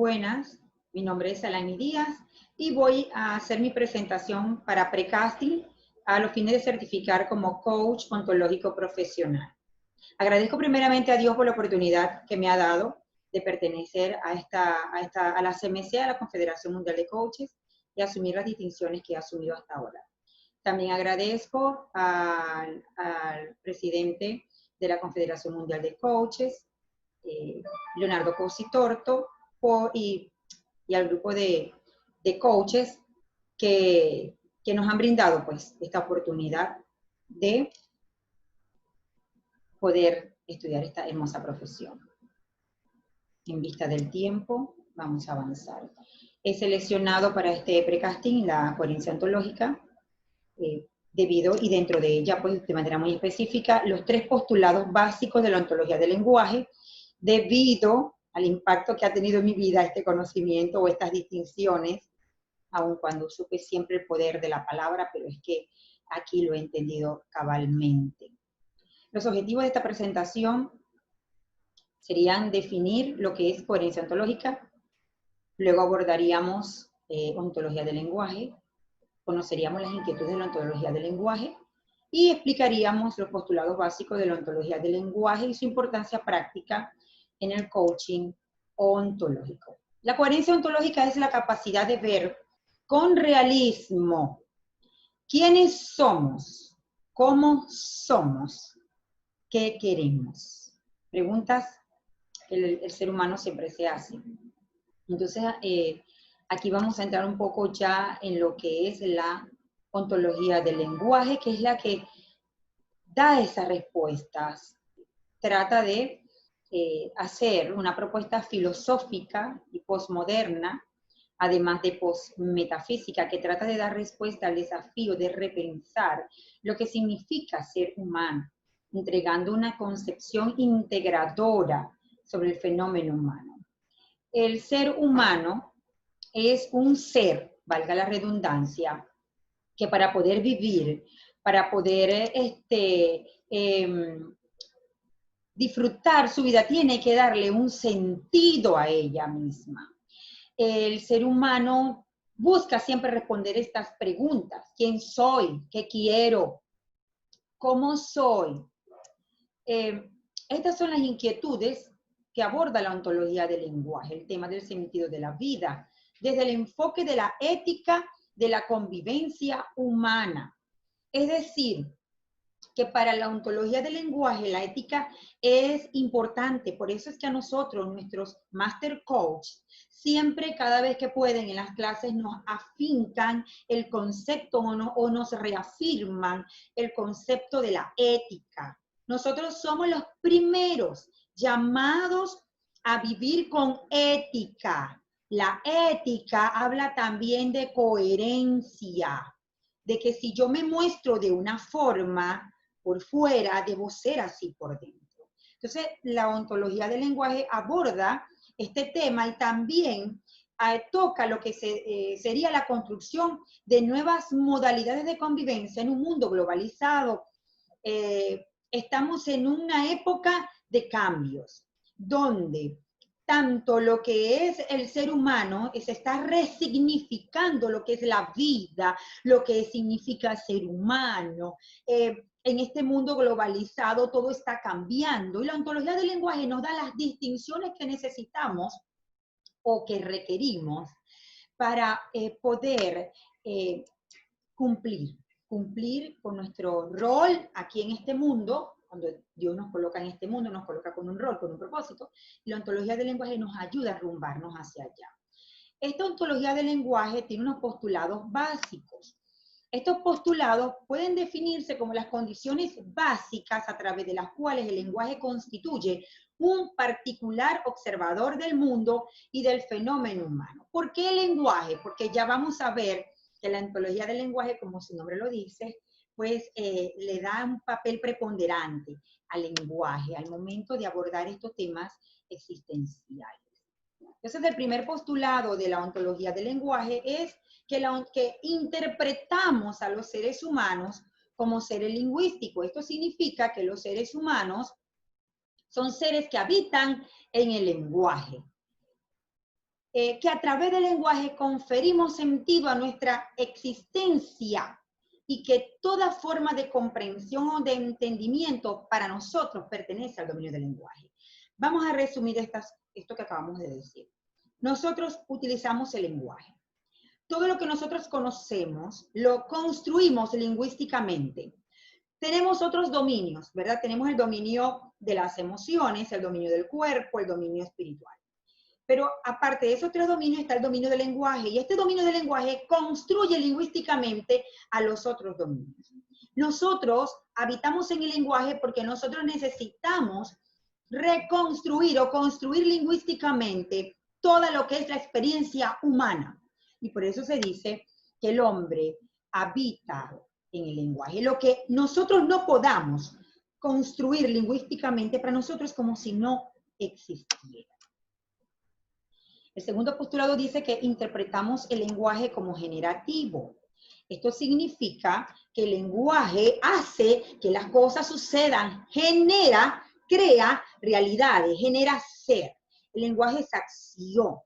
Buenas, mi nombre es Alani Díaz y voy a hacer mi presentación para Precasting a los fines de certificar como coach ontológico profesional. Agradezco primeramente a Dios por la oportunidad que me ha dado de pertenecer a la CMC, a la Confederación Mundial de Coaches, y asumir las distinciones que he asumido hasta ahora. También agradezco al presidente de la Confederación Mundial de Coaches, Leonardo Cousi-Torto, y al grupo de coaches que nos han brindado pues esta oportunidad de poder estudiar esta hermosa profesión. En vista del tiempo, vamos a avanzar. He seleccionado para este precasting la coherencia ontológica, debido y dentro de ella, pues de manera muy específica, los 3 postulados básicos de la ontología del lenguaje, debido al impacto que ha tenido en mi vida este conocimiento o estas distinciones, aun cuando supe siempre el poder de la palabra, pero es que aquí lo he entendido cabalmente. Los objetivos de esta presentación serían definir lo que es coherencia ontológica, luego abordaríamos ontología del lenguaje, conoceríamos las inquietudes de la ontología del lenguaje y explicaríamos los postulados básicos de la ontología del lenguaje y su importancia práctica en el coaching ontológico. La coherencia ontológica es la capacidad de ver con realismo quiénes somos, cómo somos, qué queremos. Preguntas que el ser humano siempre se hace. Entonces, aquí vamos a entrar un poco ya en lo que es la ontología del lenguaje, que es la que da esas respuestas. Trata de hacer una propuesta filosófica y posmoderna, además de posmetafísica, que trata de dar respuesta al desafío de repensar lo que significa ser humano, entregando una concepción integradora sobre el fenómeno humano. El ser humano es un ser, valga la redundancia, que para poder vivir, para poder disfrutar su vida, tiene que darle un sentido a ella misma. El ser humano busca siempre responder estas preguntas. ¿Quién soy? ¿Qué quiero? ¿Cómo soy? Estas son las inquietudes que aborda la ontología del lenguaje, el tema del sentido de la vida, desde el enfoque de la ética de la convivencia humana. Es decir, que para la ontología del lenguaje la ética es importante, por eso es que a nosotros, nuestros Master Coach, siempre cada vez que pueden en las clases nos afincan el concepto o nos reafirman el concepto de la ética. Nosotros somos los primeros llamados a vivir con ética. La ética habla también de coherencia, de que si yo me muestro de una forma por fuera, debo ser así por dentro. Entonces, la ontología del lenguaje aborda este tema y también toca lo que sería la construcción de nuevas modalidades de convivencia en un mundo globalizado. Estamos en una época de cambios, donde tanto lo que es el ser humano, se está resignificando lo que es la vida, lo que significa ser humano. En este mundo globalizado todo está cambiando y la ontología del lenguaje nos da las distinciones que necesitamos o que requerimos para poder cumplir con nuestro rol aquí en este mundo. Cuando Dios nos coloca en este mundo, nos coloca con un rol, con un propósito, y la ontología del lenguaje nos ayuda a rumbarnos hacia allá. Esta ontología del lenguaje tiene unos postulados básicos. Estos postulados pueden definirse como las condiciones básicas a través de las cuales el lenguaje constituye un particular observador del mundo y del fenómeno humano. ¿Por qué el lenguaje? Porque ya vamos a ver que la ontología del lenguaje, como su nombre lo dice, pues le da un papel preponderante al lenguaje al momento de abordar estos temas existenciales. Entonces, el primer postulado de la ontología del lenguaje es que interpretamos a los seres humanos como seres lingüísticos. Esto significa que los seres humanos son seres que habitan en el lenguaje. que a través del lenguaje conferimos sentido a nuestra existencia y que toda forma de comprensión o de entendimiento para nosotros pertenece al dominio del lenguaje. Vamos a resumir esto que acabamos de decir. Nosotros utilizamos el lenguaje. Todo lo que nosotros conocemos lo construimos lingüísticamente. Tenemos otros dominios, ¿verdad? Tenemos el dominio de las emociones, el dominio del cuerpo, el dominio espiritual. Pero aparte de esos tres dominios está el dominio del lenguaje, y este dominio del lenguaje construye lingüísticamente a los otros dominios. Nosotros habitamos en el lenguaje porque nosotros necesitamos reconstruir o construir lingüísticamente toda lo que es la experiencia humana. Y por eso se dice que el hombre habita en el lenguaje. Lo que nosotros no podamos construir lingüísticamente para nosotros es como si no existiera. El segundo postulado dice que interpretamos el lenguaje como generativo. Esto significa que el lenguaje hace que las cosas sucedan, genera, crea realidades, genera ser. El lenguaje es acción.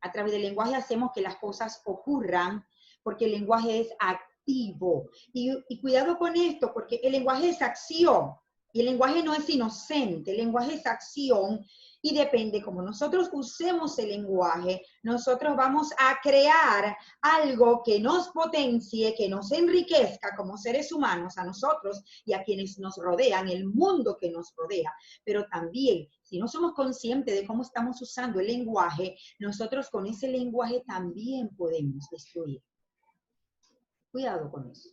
A través del lenguaje hacemos que las cosas ocurran, porque el lenguaje es activo. Y cuidado con esto, porque el lenguaje es acción, y el lenguaje no es inocente, el lenguaje es acción, y depende como nosotros usemos el lenguaje, nosotros vamos a crear algo que nos potencie, que nos enriquezca como seres humanos, a nosotros y a quienes nos rodean, el mundo que nos rodea. Pero también, si no somos conscientes de cómo estamos usando el lenguaje, nosotros con ese lenguaje también podemos destruir. Cuidado con eso.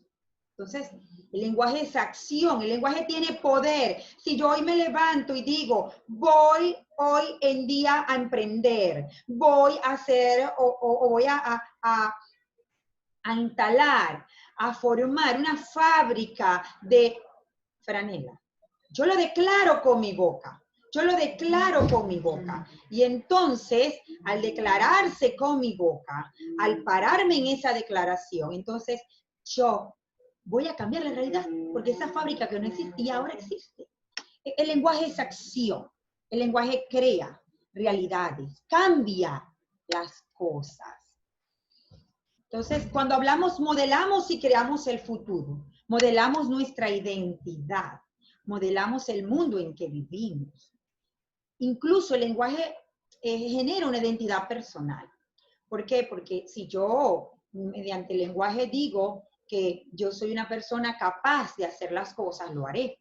Entonces, el lenguaje es acción, el lenguaje tiene poder. Si yo hoy me levanto y digo, voy hoy en día a emprender, voy a hacer o voy a instalar, a formar una fábrica de franela. Yo lo declaro con mi boca. Yo lo declaro con mi boca. Y entonces, al declararse con mi boca, al pararme en esa declaración, entonces yo voy a cambiar la realidad, porque esa fábrica que no existía ahora existe. El lenguaje es acción. El lenguaje crea realidades, cambia las cosas. Entonces, cuando hablamos, modelamos y creamos el futuro. Modelamos nuestra identidad. Modelamos el mundo en que vivimos. Incluso el lenguaje genera una identidad personal. ¿Por qué? Porque si yo, mediante el lenguaje, digo que yo soy una persona capaz de hacer las cosas, lo haré.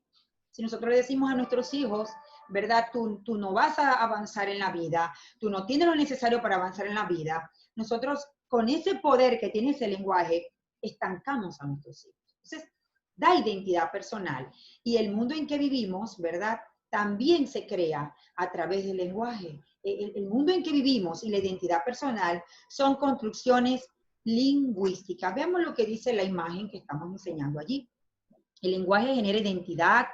Si nosotros le decimos a nuestros hijos, ¿verdad? Tú no vas a avanzar en la vida, tú no tienes lo necesario para avanzar en la vida, nosotros con ese poder que tiene ese lenguaje, estancamos a nuestros hijos. Entonces, da identidad personal. Y el mundo en que vivimos, ¿verdad? También se crea a través del lenguaje. El mundo en que vivimos y la identidad personal son construcciones lingüísticas. Veamos lo que dice la imagen que estamos enseñando allí. El lenguaje genera identidad,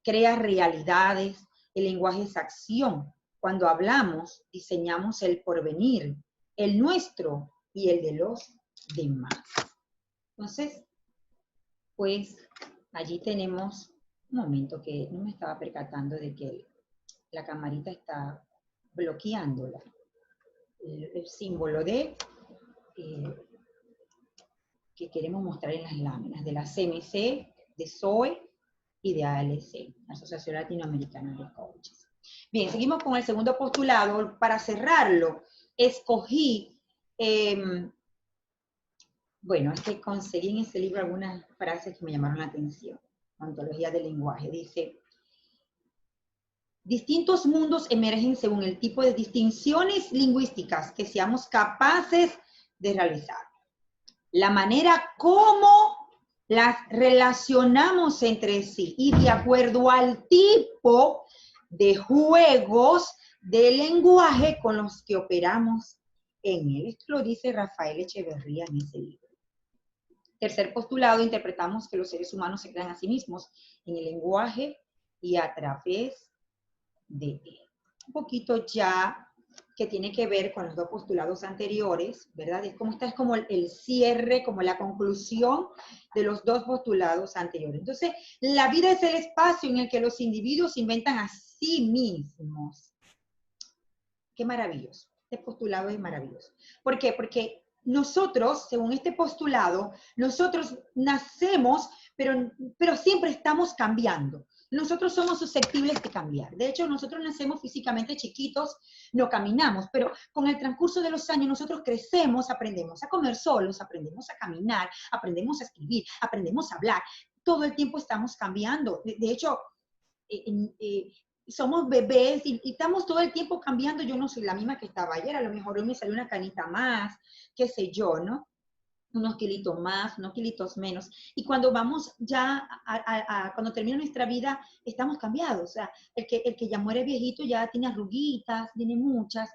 crea realidades. El lenguaje es acción. Cuando hablamos, diseñamos el porvenir, el nuestro y el de los demás. Entonces, pues allí tenemos un momento que no me estaba percatando de que la camarita está bloqueándola. El símbolo de que queremos mostrar en las láminas de la CMC, de SOE y de ALC, Asociación Latinoamericana de Coaches. Bien, seguimos con el segundo postulado. Para cerrarlo, escogí, bueno, es que conseguí en ese libro algunas frases que me llamaron la atención. Ontología del lenguaje. Dice, distintos mundos emergen según el tipo de distinciones lingüísticas que seamos capaces de realizar. La manera como las relacionamos entre sí y de acuerdo al tipo de juegos de lenguaje con los que operamos en él. Esto lo dice Rafael Echeverría en ese libro. Tercer postulado, interpretamos que los seres humanos se crean a sí mismos en el lenguaje y a través de él. Un poquito ya que tiene que ver con los dos postulados anteriores, ¿verdad? Esta es como el cierre, como la conclusión de los dos postulados anteriores. Entonces, la vida es el espacio en el que los individuos inventan a sí mismos. Qué maravilloso. Este postulado es maravilloso. ¿Por qué? Porque nosotros, según este postulado, nosotros nacemos, pero siempre estamos cambiando. Nosotros somos susceptibles de cambiar. De hecho, nosotros nacemos físicamente chiquitos, no caminamos, pero con el transcurso de los años nosotros crecemos, aprendemos a comer solos, aprendemos a caminar, aprendemos a escribir, aprendemos a hablar. Todo el tiempo estamos cambiando. De hecho, somos bebés y estamos todo el tiempo cambiando. Yo no soy la misma que estaba ayer, a lo mejor hoy me salió una canita más, qué sé yo, ¿no? Unos kilitos más, unos kilitos menos. Y cuando vamos ya, cuando termina nuestra vida, estamos cambiados. O sea, el que ya muere viejito ya tiene arruguitas, tiene muchas.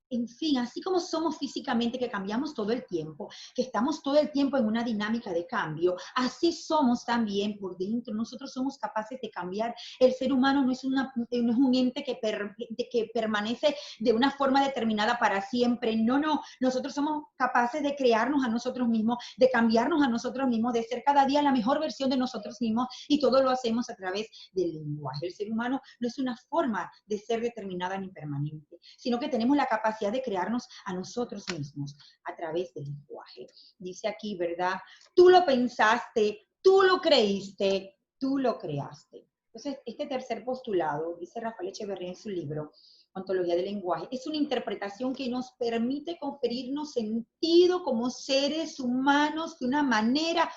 En fin, así como somos físicamente, que cambiamos todo el tiempo, que estamos todo el tiempo en una dinámica de cambio, así somos también por dentro. Nosotros somos capaces de cambiar. El ser humano no es un ente que permanece de una forma determinada para siempre. No, no. Nosotros somos capaces de crearnos a nosotros mismos, de cambiarnos a nosotros mismos, de ser cada día la mejor versión de nosotros mismos, y todo lo hacemos a través del lenguaje. El ser humano no es una forma de ser determinada ni permanente, sino que tenemos la capacidad de crearnos a nosotros mismos a través del lenguaje. Dice aquí, ¿verdad? Tú lo pensaste, tú lo creíste, tú lo creaste. Entonces, este tercer postulado, dice Rafael Echeverría en su libro, Ontología del lenguaje, es una interpretación que nos permite conferirnos sentido como seres humanos de una manera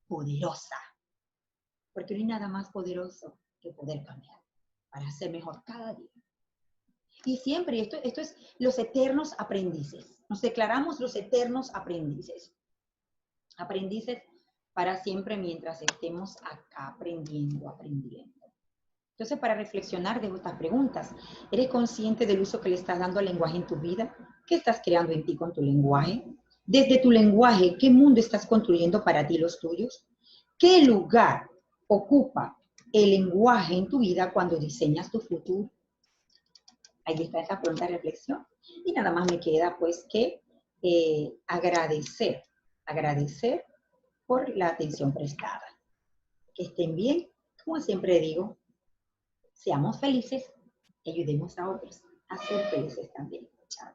poderosa. Porque no hay nada más poderoso que poder cambiar para ser mejor cada día. Y siempre, y esto es los eternos aprendices. Nos declaramos los eternos aprendices. Aprendices para siempre mientras estemos acá aprendiendo. Entonces, para reflexionar de estas preguntas, ¿eres consciente del uso que le estás dando al lenguaje en tu vida? ¿Qué estás creando en ti con tu lenguaje? Desde tu lenguaje, ¿qué mundo estás construyendo para ti y los tuyos? ¿Qué lugar ocupa el lenguaje en tu vida cuando diseñas tu futuro? Ahí está esa pregunta de reflexión. Y nada más me queda pues que agradecer por la atención prestada. Que estén bien, como siempre digo, seamos felices y ayudemos a otros a ser felices también. Chao.